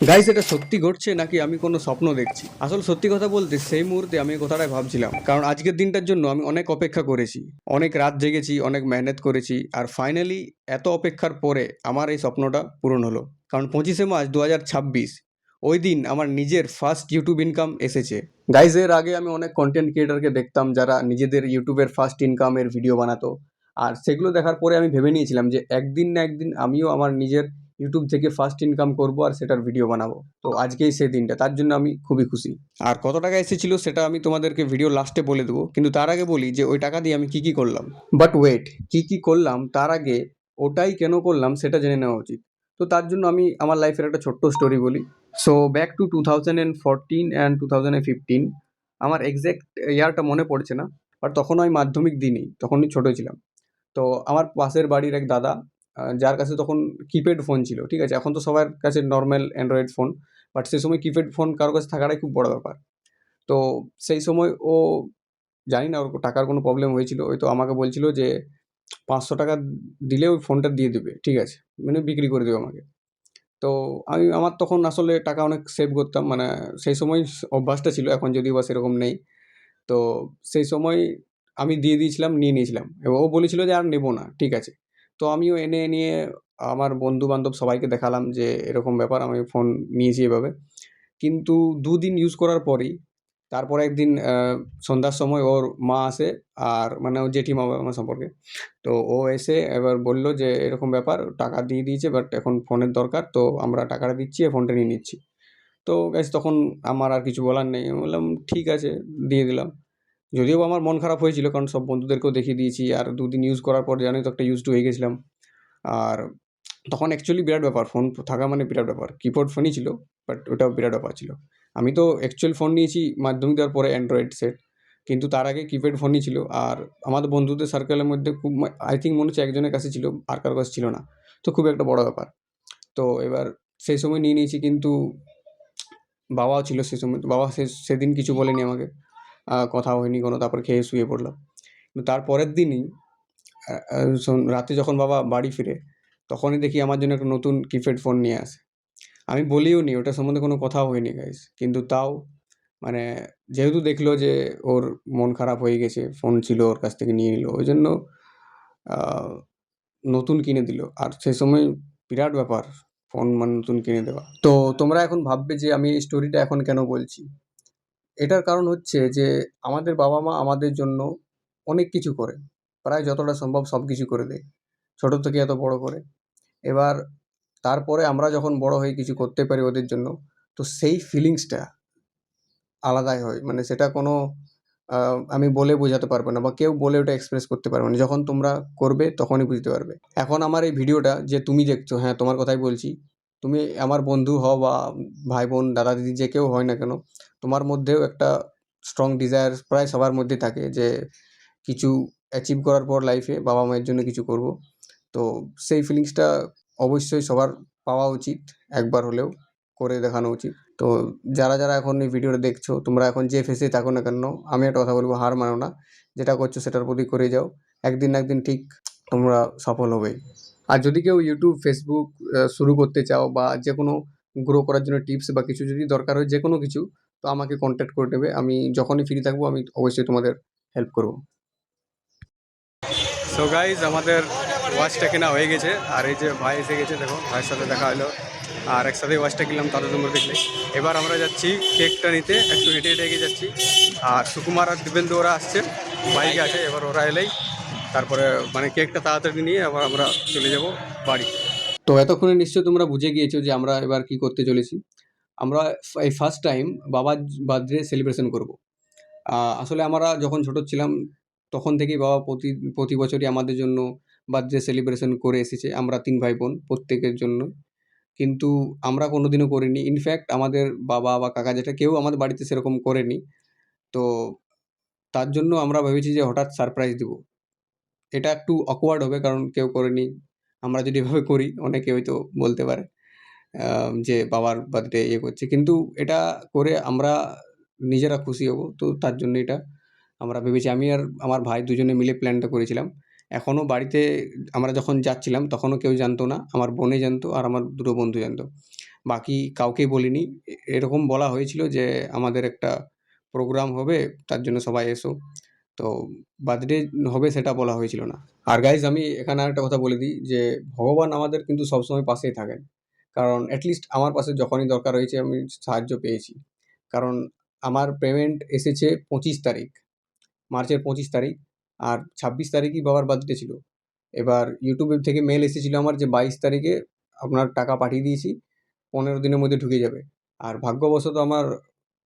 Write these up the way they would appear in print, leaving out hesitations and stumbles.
Guys, এটা সত্যি ঘটছে নাকি আমি কোনো স্বপ্ন দেখছি? আসলে সত্যি কথা বলতে সেই মুহূর্তে আমি এই কথাটাই ভাবছিলাম, কারণ আজকের দিনটার জন্য আমি অনেক অপেক্ষা করেছি, অনেক রাত জেগেছি, অনেক মেহনত করেছি, আর ফাইনালি এত অপেক্ষার পরে আমার এই স্বপ্নটা পূরণ হলো। কারণ 25শে মার্চ 2026 ওই দিন আমার নিজের ফার্স্ট ইউটিউব ইনকাম এসেছে। গাইস, এর আগে আমি অনেক কন্টেন্ট ক্রিয়েটারকে দেখতাম যারা নিজেদের ইউটিউবের ফার্স্ট ইনকামের ভিডিও বানাতো, আর সেগুলো দেখার পরে আমি ভেবে নিয়েছিলাম যে একদিন না একদিন আমিও আমার নিজের ইউটিউব থেকে ফার্স্ট ইনকাম করব আর সেটার ভিডিও বানাবো। তো আজকেই সেই দিনটা, তার জন্য আমি খুবই খুশি। আর কত টাকা এসেছিল সেটা আমি তোমাদেরকে ভিডিও লাস্টে বলে দেবো, কিন্তু তার আগে বলি যে ওই টাকা দিয়ে আমি কি কি করলাম। বাট ওয়েট, কি কি করলাম তার আগে ওটাই কেন করলাম সেটা জেনে নেওয়া উচিত। তো তার জন্য আমি আমার লাইফের একটা ছোট্ট স্টোরি বলি। So back to 2014 and 2015। আমার এক্স্যাক্ট ইয়ারটা মনে পড়ছে না, বাট তখন আমি মাধ্যমিক দিইনি, তখনই ছোটো ছিলাম। তো আমার পাশের বাড়ির এক দাদা, যার কাছে তখন কিপ্যাড ফোন ছিল, ঠিক আছে? এখন তো সবার কাছে নর্মাল অ্যান্ড্রয়েড ফোন, বাট সেই সময় কিপ্যাড ফোন কারোর কাছে থাকাটাই খুব বড় ব্যাপার। তো সেই সময় ও, জানি না ওর টাকার কোনো প্রবলেম হয়েছিল, ওই তো আমাকে বলছিল যে 500 টাকা দিলে ওই ফোনটা দিয়ে দেবে, ঠিক আছে? মানে বিক্রি করে দেবে আমাকে। তো আমার তখন আসলে টাকা অনেক সেভ করতাম, মানে সেই সময় অভ্যাসটা ছিল, এখন যদিও বা সেরকম নেই। তো সেই সময় আমি দিয়ে দিয়েছিলাম, নিয়ে নিয়েছিলাম, এবং ও বলেছিল যে আর নেবো না, ঠিক আছে? তো আমিও এনে নিয়ে আমার বন্ধু-বান্ধব সবাইকে দেখালাম যে এরকম ব্যাপার, আমি ফোন নিয়েছি এভাবে। কিন্তু ২ দিন ইউজ করার পরেই, তারপরে একদিন সন্ধ্যার সময় ওর মা আসে, আর মানে ওর জেঠিমা হবে আমার সম্পর্কে। তো ও এসে এবার বলল যে এরকম ব্যাপার, টাকা দিয়ে দিয়েছে, বাট এখন ফোনের দরকার, তো আমরা টাকাটা দিচ্ছি আর ফোনটা নিয়ে নিচ্ছি। তো গাইস, তখন আমার আর কিছু বলার নেই, আমি বললাম ঠিক আছে, দিয়ে দিলাম। যদিও আমার মন খারাপ হয়েছিল, কারণ সব বন্ধুদেরকেও দেখিয়ে দিয়েছি, আর ২ দিন ইউজ করার পর জানোই তো একটা used to হয়ে গেছিলাম। আর তখন অ্যাকচুয়ালি বিরাট ব্যাপার, ফোন থাকা মানে বিরাট ব্যাপার। কিপ্যাড ফোনই ছিল, বাট ওটাও বিরাট ব্যাপার ছিল। আমি তো অ্যাকচুয়াল ফোন নিয়েছি মাধ্যমিক দেওয়ার পরে, অ্যান্ড্রয়েড সেট। কিন্তু তার আগে কিপ্যাড ফোনই ছিল, আর আমাদের বন্ধুদের সার্কেলের মধ্যে খুব আই থিঙ্ক মনে হচ্ছে একজনের কাছে ছিল, আর কারো কাছে ছিল না। তো খুব একটা বড় ব্যাপার। তো এবার সেই সময় নিয়ে নিয়েছি, কিন্তু বাবাও ছিল সে সময়। তো বাবা সেদিন কিছু বলেনি আমাকে, কথা হয়নি কোনো, তারপর খেয়ে শুয়ে পড়লাম। কিন্তু তার পরের দিনই রাতে যখন বাবা বাড়ি ফিরে, তখনই দেখি আমার জন্য একটা নতুন কিপ্যাড ফোন নিয়ে আসে। আমি বলিও নি, ওটার সম্বন্ধে কোনো কথাও হয়নি গাইস, কিন্তু তাও মানে যেহেতু দেখলো যে ওর মন খারাপ হয়ে গেছে, ফোন ছিল ওর কাছ থেকে নিয়ে নিল, ওই জন্য আহ, নতুন কিনে দিল। আর সেই সময় বিরাট ব্যাপার, ফোন মানে নতুন কিনে দেওয়া। তো তোমরা এখন ভাববে যে আমি এই স্টোরিটা এখন কেন বলছি। এটার কারণ হচ্ছে যে আমাদের বাবা মা আমাদের জন্য অনেক কিছু করে, প্রায় যতটা সম্ভব সব কিছু করে দেয়, ছোটো থেকে এত বড় করে। এবার তারপরে আমরা যখন বড় হয়ে কিছু করতে পারি ওদের জন্য, তো সেই ফিলিংসটা আলাদাই হয়। মানে সেটা কোনো আমি বলে বোঝাতে পারবো না, বা কেউ বলে ওটা এক্সপ্রেস করতে পারবে না। যখন তোমরা করবে তখনই বুঝতে পারবে। এখন আমার এই ভিডিওটা যে তুমি দেখছো, হ্যাঁ তোমার কথাই বলছি, তুমি আমার বন্ধু হও বা ভাই বোন দাদা দিদি যে কেউ হয় না কেন, তোমার মধ্যেও একটা স্ট্রং ডিজায়ার প্রায় সবার মধ্যে থাকে যে কিছু অ্যাচিভ করার পর লাইফে বাবা মায়ের জন্য কিছু করব। তো সেই ফিলিংসটা অবশ্যই সবার পাওয়া উচিত, একবার হলেও করে দেখানো উচিত। তো যারা এখন এই ভিডিওটা দেখছো, তোমরা এখন যে ফেসে থাকো না কেন, আমি একটা কথা বলবো, হার মানো না। যেটা করছো সেটার প্রতি করে যাও, একদিন না একদিন ঠিক তোমরা সফল হবেই। আর যদি কেউ ইউটিউব, ফেসবুক শুরু করতে চাও, বা যে কোনো গ্রো করার জন্য টিপস বা কিছু যদি দরকার হয়, যে কোনো কিছু, তো আমাকে কন্ট্যাক্ট করে নেবে। আমি যখনই ফ্রি থাকবো আমি অবশ্যই তোমাদের হেল্প করবো। সো গাইজ, আমাদের ওয়াচটা কেনা হয়ে গেছে, আর এই যে ভাই এসে গেছে, দেখো ভাইয়ের সাথে দেখা হলো, আর একসাথে ওয়াচটা কিনলাম, তাদের তোমরা দেখলে। এবার আমরা যাচ্ছি কেকটা নিতে, একটু হেঁটে হেঁটে এগিয়ে যাচ্ছি। আর সুকুমার আর দিবেন্দু ওরা আসছে, বাইকে আছে। এবার ওরা এলেই তারপরে মানে কেকটা তাড়াতাড়ি নিয়ে আবার আমরা চলে যাব বাড়ি। তো এতক্ষণে নিশ্চয়ই তোমরা বুঝে গিয়েছো যে আমরা এবার কি করতে চলেছি। আমরা এই ফার্স্ট টাইম বাবার বার্থডে সেলিব্রেশন করব। আসলে আমরা যখন ছোট ছিলাম তখন থেকেই বাবা প্রতি প্রতি বছরই আমাদের জন্য বার্থডে সেলিব্রেশন করে এসেছে, আমরা ৩ ভাই বোন প্রত্যেকের জন্য। কিন্তু আমরা কোনোদিনও করিনি। ইনফ্যাক্ট আমাদের বাবা বা কাকা জ্যাঠা কেউ আমাদের বাড়িতে সেরকম করেনি। তো তার জন্য আমরা ভেবেছি যে হঠাৎ সারপ্রাইজ দিব। এটা একটু awkward হবে, কারণ কেউ করেনি। আমরা যদি এভাবে করি অনেকে হয়তো বলতে পারে যে বাবার বার্থডে ইয়ে করছে। কিন্তু এটা করে আমরা নিজেরা খুশি হব। তো তার জন্য এটা আমরা ভেবেছি। আমি আর আমার ভাই দুজনে মিলে প্ল্যানটা করেছিলাম। এখনও বাড়িতে আমরা যখন যাচ্ছিলাম তখনও কেউ জানতো না। আমার বোনই জানতো আর আমার দুটো বন্ধু জানতো। বাকি কাউকেই বলিনি। এরকম বলা হয়েছিল যে আমাদের একটা প্রোগ্রাম হবে, তার জন্য সবাই এসো। তো বার্থডে হবে সেটা বলা হয়েছিল না। আর গাইজ আমি এখানে আরেকটা কথা বলে দিই যে ভগবান আমাদের কিন্তু সবসময় পাশেই থাকেন। কারণ অ্যাটলিস্ট আমার পাশে যখনই দরকার হয়েছে আমি সাহায্য পেয়েছি। কারণ আমার পেমেন্ট এসেছে 25 তারিখ, মার্চের 25 তারিখ, আর 26 তারিখই বাবার বার্থডে ছিল। এবার ইউটিউব থেকে মেল এসেছিল আমার যে 22 তারিখে আপনার টাকা পাঠিয়ে দিয়েছি, 15 দিনের মধ্যে ঢুকে যাবে। আর ভাগ্যবশত আমার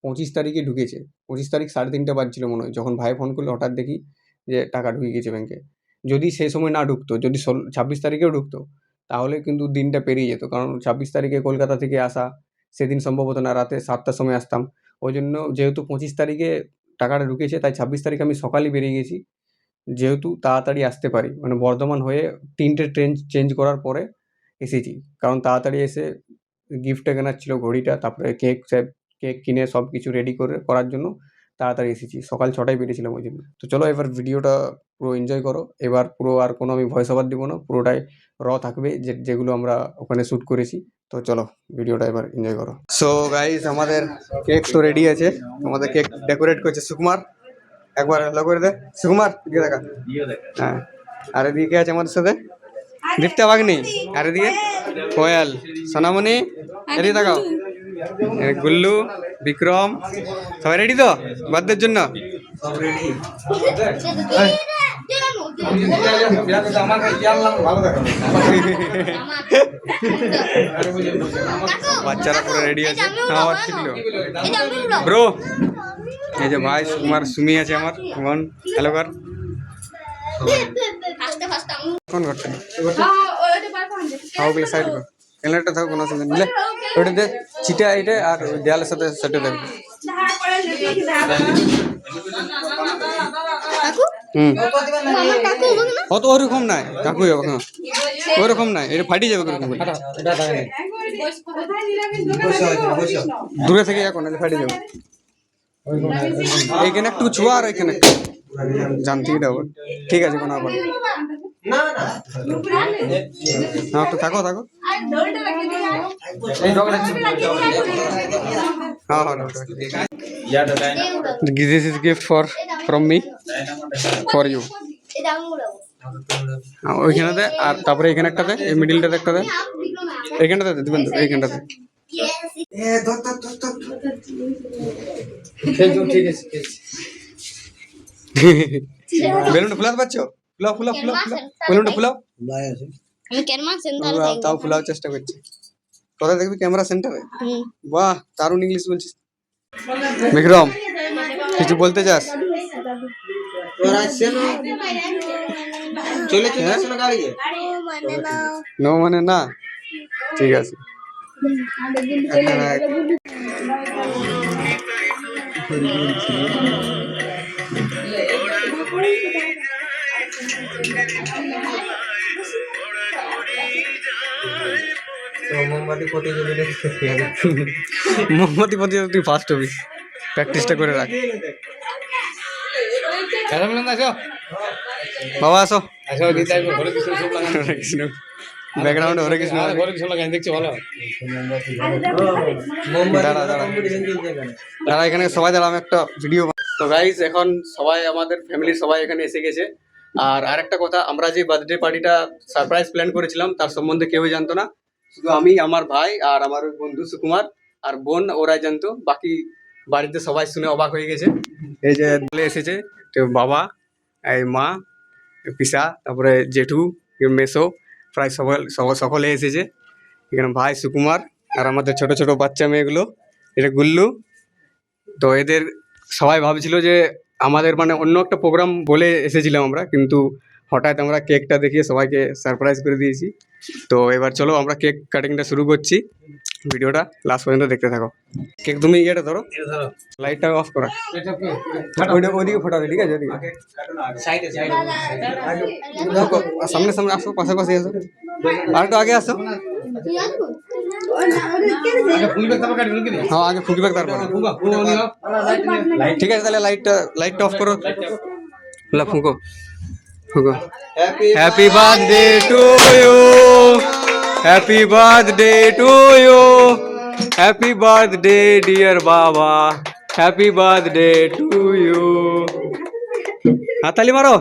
25 তারিখে ঢুকেছে। 25 তারিখ 3:30 বাজছিল মনে হয়, যখন ভাই ফোন করলে হঠাৎ দেখি যে টাকা ঢুকে গেছে ব্যাংকে। যদি সেই সময় না ঢুকতো, যদি 26 তারিখেও ঢুকতো, তাহলে কিন্তু দিনটা পেরিয়ে যেত। কারণ 26 তারিখে কলকাতা থেকে আসা সেদিন সম্ভব হতো না, রাতে 7টার সময় আসতাম। ওই জন্য যেহেতু 25 তারিখে টাকাটা ঢুকেছে, তাই 26 তারিখ আমি সকালেই বেরিয়ে গেছি, যেহেতু তাড়াতাড়ি আসতে পারি। মানে বর্ধমান হয়ে 3টে ট্রেন চেঞ্জ করার পরে এসেছি, কারণ তাড়াতাড়ি এসে গিফটটা কেনার ছিল, ঘড়িটা, তারপরে কেক কিনে সব কিছু রেডি করার জন্য তাড়াতাড়ি এসেছি। সকাল 6টায় বেরিয়েছিলাম ওই জন্য। তো চলো এবার ভিডিওটা পুরো এনজয় করো। এবার পুরো আর কোনো আমি ভয়েস ওভার দিব না, পুরোটাই থাকবে যেগুলো আমরা ওখানে শ্যুট করেছি। তো চলো ভিডিওটা এবার এনজয় করো। সো গাইস আমাদের কেক তো রেডি আছে, আমাদের কেক ডেকোরেট করছে সুকুমার। একবার হ্যালো করে দে সুকুমার, দিয়ে দেখা। হ্যাঁ, আর এদিকে আছে আমাদের সাথে দীপ্তা বাগনি, আর এদিকে কোয়েল, সোনামণি, এদিকে দেখাও, গুল্লু, বিক্রম, সবাই রেডি তো বার্থডের জন্য? বাচ্চারা পুরো রেডি আছে। আমার শিখলো ব্রো, এই যে ভাই সুকুমার, সুমি আছে আমার বোন, হ্যালো কর। কোন ঘরটা? ওগুলো সাইড কর, ক্যালেন্ডারটা থাকো, কোনো অসুবিধা নিলে ওটা দে, চিটা এইটা আর দেয়ালের সাথে সেটে দেবে। অত ওরকম নাই কাকু, ওরকম নাই, এটা ফাটি যাবে ওরকম বলে। দূরে থেকে এখন ফাটি যাবে। এইখানে একটু ছোঁয়া আর এখানে জানতে ঠিক আছে, কোনো ব্যাপার না, একটু থাকো থাকো। This is gift from me for you. ওইখানেতে, আর তারপরে এখানে একটাতে, এই মিডিলটাতে একটাতে, এইখানটাতে দিবেন তো, এইখানটাতে। বেলুনটা ফুলাতে পারছো? ফুলাও ফুলাও ফুলাও ফুলাও, বেলুনটা ফুলাও। তাও ফুলাও চেষ্টা করছি। কোথায় দেখবি? ক্যামেরা সেন্টারে। বাহ, দারুণ ইংলিশ বলছিস বিক্রম। কিছু বলতে চাস? নো মানে না, ঠিক আছে। মোমবাতি প্রতিযোগিতা তুই ফার্স্ট হবি, প্র্যাকটিসটা করে রাখ। বাবা আসো, ব্যাকগ্রাউন্ডে হরে কৃষ্ণ দেখছি, ভালো। দাঁড়া এখানে সবাই, দাঁড়া আমি একটা ভিডিও। তো গাইস এখন সবাই, আমাদের ফ্যামিলির সবাই এখানে এসে গেছে। আর আরেকটা কথা, আমরা যে বার্থডে পার্টিটা সারপ্রাইজ প্ল্যান করেছিলাম তার সম্বন্ধে কেউই জানতো না, শুধু আমি, আমার ভাই আর আমার বন্ধু সুকুমার আর বোন, ওরাই জানতো। বাকি বাড়িতে সবাই শুনে অবাক হয়ে গেছে। এই যে এসেছে বাবা, এই মা, পিসা, তারপরে জেঠু, মেসো, প্রায় সকলে এসেছে। এখানে ভাই সুকুমার আর আমাদের ছোট ছোট বাচ্চা মেয়েগুলো, এটা গুল্লু। তো এদের সবাই ভাবছিল যে আমাদের মানে অন্য একটা প্রোগ্রাম বলে এসেছিলাম আমরা, কিন্তু হঠাৎ আমরা কেকটা দেখিয়ে সবাইকে সারপ্রাইজ করে দিয়েছি। তো এবার চলো আমরা কেক কাটিংটা শুরু করছি, ভিডিওটা লাস্ট পর্যন্ত দেখতে থাকো। কেক তুমি ইয়েটা ধরো, লাইটটা অফ করা, ওইদিকে ফোটাবে, ঠিক আছে? সামনে সামনে আসো, পাশাপাশি আসো, আর একটু আগে আসো। হ্যাঁ আগে ফুকবে, তারপর ঠিক আছে। তাহলে লাইটটা অফ করো, ফুঁকো ফুঁকো। Happy birthday to you, happy birthday to you, happy birthday dear baba, happy birthday to you. হাতালি মারো।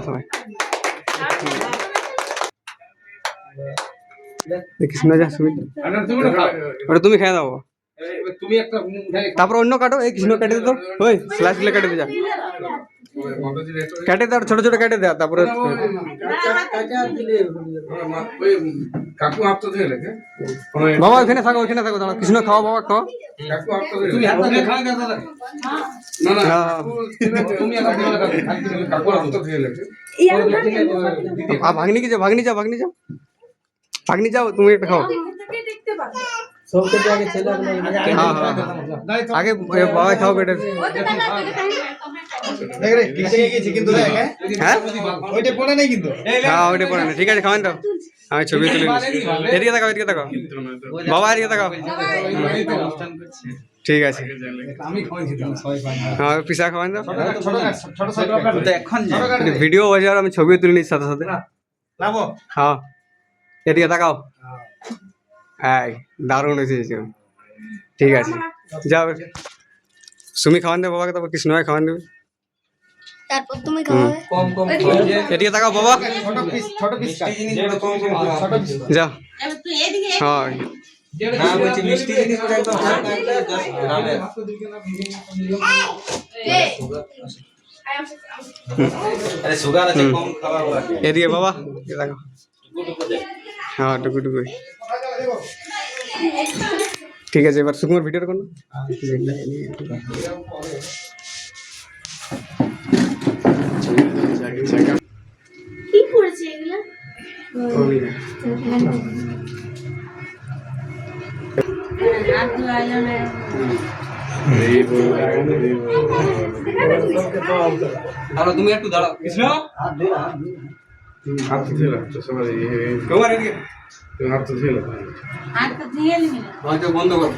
কৃষ্ণ যা সুমিত, ওটা তুমি খেয়ে দাও। তারপর অন্য কাটো, এই কৃষ্ণ কেটে দিত, ওই স্লাইস গুলো কেটে দিয়ে যা, কেটে দাও ছোট ছোট কেটে দাও। তারপরে বাবা ওইখানে থাকো, ওইখানে থাকো, দাঁড়াও কৃষ্ণ খাও, বাবা খাও। ভাগ্নি কি যাও, ভাগ্নি যাও, ভাগ্নি যাও, ভাগ্নি যাও, তুমি একটা খাও। আগে বাবা খাও বেটে। হ্যাঁ ওইটা পড়ে নেই কিন্তু, হ্যাঁ ওইটা পড়ে নেই, ঠিক আছে খাওয়ান দাও। আমি ছবি তুলে এদিকে তাকাও, এদিকে তাকাও বাবা, এদিকে তাকাও। ঠিক আছে হ্যাঁ পিসা খাওয়ান দাও। ভিডিও হয়েছে আর আমি ছবি তুলে নিচ্ছি সাথে সাথে। হ্যাঁ এদিকে তাকাও, হ্যাঁ দারুণ হয়েছে। ঠিক আছে যাও, সুমি খাওয়ান দেবে বাবাকে, তারপর কৃষ্ণ খাওয়ান দেবে, তারপর তুমি খাওয়াবে। এদিকে তাকাও বাবা, যাও। হ্যাঁ এদিকে বাবা, হ্যাঁ টুকু টুকু। ঠিক আছে এবার সুকুমার ভিডিওটা করো। কি করেছে এগুলা? তুমি একটু দাঁড়াও কৃষ্ণ, বন্ধ করো।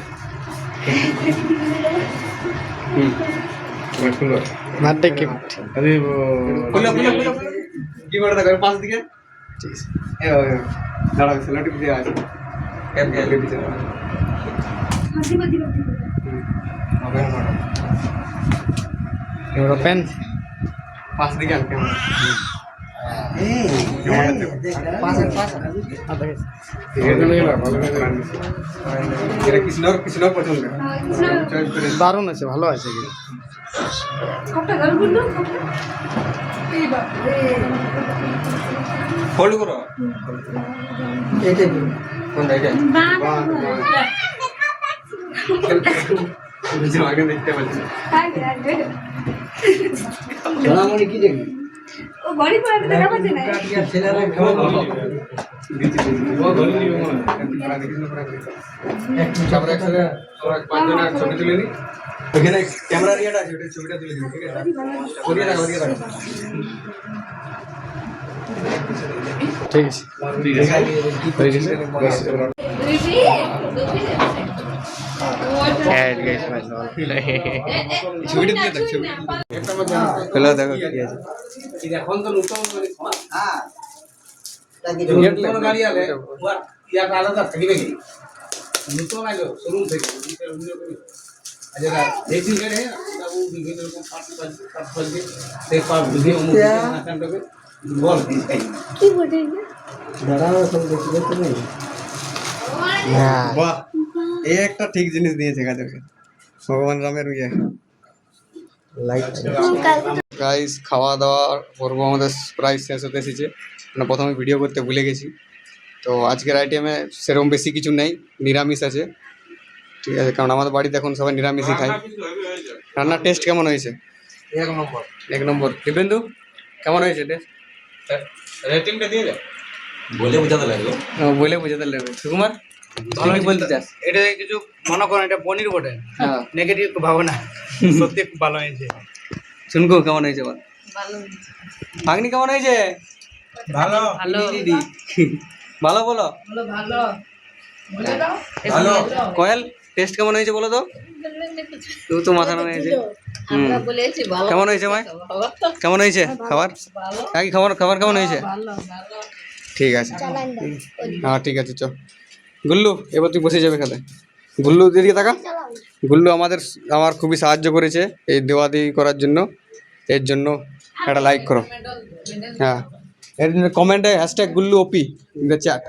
কি করে দেখো পাঁচ দিকে দাঁড়াও, সেলাটি দিয়ে আছে পেন পাঁচ দিকে আনতে কৃষ্ণ কৃষ্ণ পছন্দ, দারুণ আছে, ভালো আছে। ফোল্ড করো, কোনটা এটা আগে দেখতে পাচ্ছি। সোনামণি কি দেখবি? ও বড়ি পড়ে দেখা পাচ্ছে না। ছেলেরা খাওয়া ভালো। তারপরে একসাথে পাঁচজনের ছবি তুলে নি। ওখানে ক্যামেরা রিয়াটা আছে, ওটা ছবিটা তুলে দিবি, ঠিক আছে? ওরিয়া রাখো, ওরিয়া রাখো। ঠিক আছে, ঠিক আছে। হয়ে গেছে। ছবিটা দিয়ে দেখ, ছবি হ্যালো দেখো কি আছে। এখন তো নতুন হ্যাঁ নতুন গাড়ি আলে ইয়াটা আলাদা থাকবে কি নতুন আইলো শোরুম থেকে আচ্ছা দেখি গেলে বাবু বিভিন্ন রকম পার্ট সেই পার্ট ভিডিও নাকানটাকে বল কি বলে দাঁড়াও সব দেখি তুমি। বাহ এই একটা ঠিক জিনিস দিয়েছে গাদেরকে ভগবান রামের ইয়ে লাইট। গাইস খাওয়া দাওয়া পর্ব আমাদের প্রায় শেষ হতে এসেছে, মানে প্রথমে ভিডিও করতে ভুলে গেছি। তো আজকের আইটেমে সেরকম বেশি কিছু নেই, নিরামিষ আছে, ঠিক আছে, কারণ আমাদের বাড়িতে এখন সবাই নিরামিষই খায়। রান্নার টেস্ট কেমন হয়েছে? এক নম্বর, এক নম্বর। দিবেন্দু কেমন হয়েছে টেস্ট? রেটিংটা দিয়ে দে, বলে বোঝাতে লাগবে, বলে বোঝাতে লাগবে। সুকুমার তুই কি বলতে চাস? এটা কিছু মনে করেন, এটা পনির বটে, হ্যাঁ নেগেটিভ ভাবো না, সত্যি খুব ভালো হয়েছে। শুনকো কেমন হয়েছে বল? ভাগ্নি কেমন হয়েছে? ভালো ভালো ভালো বলো, ভালো। কোয়েল টেস্ট কেমন হয়েছে বলো তো? তুই তো মাথা নামে হয়েছে। আমরা বলেছি ভালো। কেমন হয়েছে ভাই? কেমন হয়েছে খাবার? কাকি খাবার খাবার কেমন হয়েছে? ঠিক আছে, হ্যাঁ ঠিক আছে চ। গুল্লু এবার তুই বসে যাবে খেতে, গুল্লু দিদিকে টাকা। গুল্লু আমার খুবই সাহায্য করেছে এই দেওয়াদি করার জন্য, এর জন্য একটা লাইক করো। হ্যাঁ, এর কমেন্টে hashtag Gullu OP in the chat.